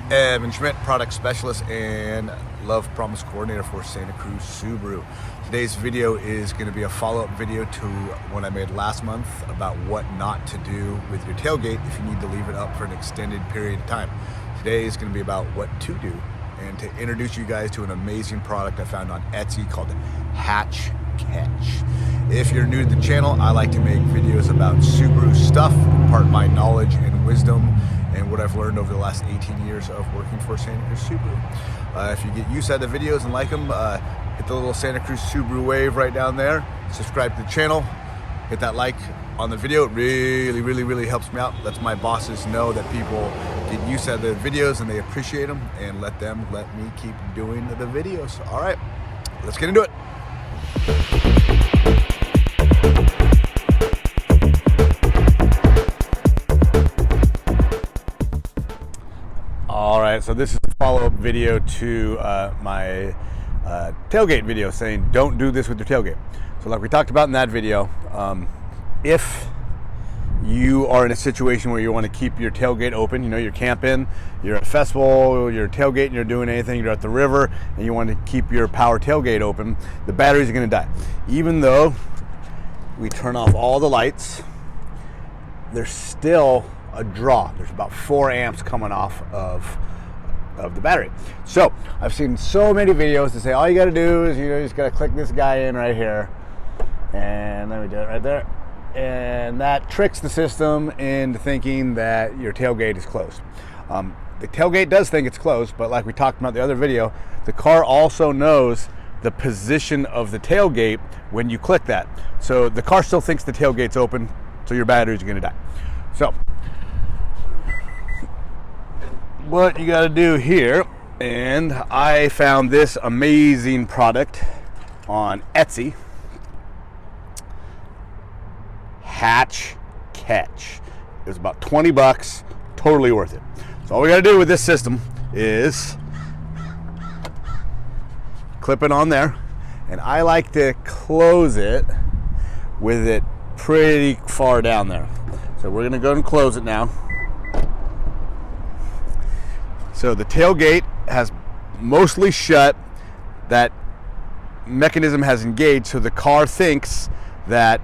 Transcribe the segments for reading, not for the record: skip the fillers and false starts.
Evan Schmidt, product specialist and love promise coordinator for Santa Cruz Subaru. Today's video is going to be a follow-up video to one I made last month about what not to do with your tailgate if you need to leave it up for an extended period of time. Today is going to be about what to do and to introduce you guys to an amazing product I found on Etsy called Hatch Catch. If you're new to the channel, I like to make videos about Subaru stuff, impart my knowledge and wisdom and what I've learned over the last 18 years of working for Santa Cruz Subaru. If you get used to the videos and like them, hit the little Santa Cruz Subaru wave right down there. Subscribe to the channel. Hit that like on the video. It really helps me out. Lets my bosses know that people get used to the videos and they appreciate them, and let me keep doing the videos. All right, let's get into it. All right, so this is a follow-up video to my tailgate video saying don't do this with your tailgate. So like we talked about in that video, if you are in a situation where you want to keep your tailgate open, you know, you're camping, you're at a festival, you're tailgating, you're doing anything, you're at the river, and you want to keep your power tailgate open, the batteries are going to die. Even though we turn off all the lights, there's still a draw. There's about 4 amps coming off of the battery. So I've seen so many videos that say all you got to do is you just got to click this guy in right here, and let me do it right there, and that tricks the system into thinking that your tailgate is closed. The tailgate does think it's closed, but like we talked about in the other video, the car also knows the position of the tailgate when you click that. So the car still thinks the tailgate's open, so your batteries are going to die. So what you got to do here, and I found this amazing product on Etsy, Hatch Catch. It was about 20 bucks, totally worth it. So all we got to do with this system is clip it on there, and I like to close it with it pretty far down there. So we're going to go and close it now. So the tailgate has mostly shut, that mechanism has engaged, so the car thinks that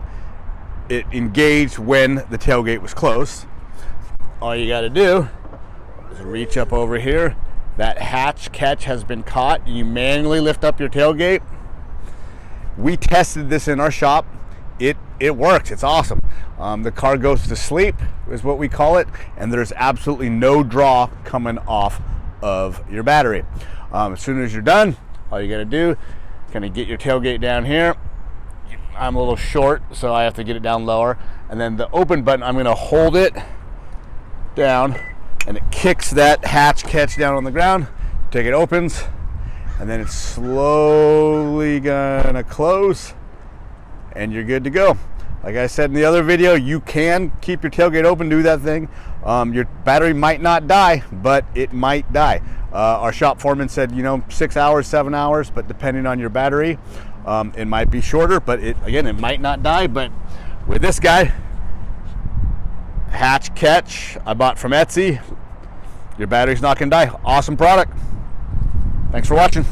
it engaged when the tailgate was closed. All you got to do is reach up over here. That hatch catch has been caught. You manually lift up your tailgate. We tested this in our shop. It works. It's awesome. The car goes to sleep is what we call it, and there's absolutely no draw coming off of your battery. As soon as you're done, all you got to do, kind of get your tailgate down here. I'm a little short, so I have to get it down lower, and then the open button, I'm going to hold it down, and it kicks that hatch catch down on the ground. Take it opens, and then it's slowly gonna close, and you're good to go. Like I said in the other video, you can keep your tailgate open, do that thing. Your battery might not die, but it might die. Our shop foreman said, 6 hours, 7 hours, but depending on your battery, it might be shorter, but it might not die. But with this guy, Hatch Catch, I bought from Etsy, your battery's not gonna die. Awesome product. Thanks for watching.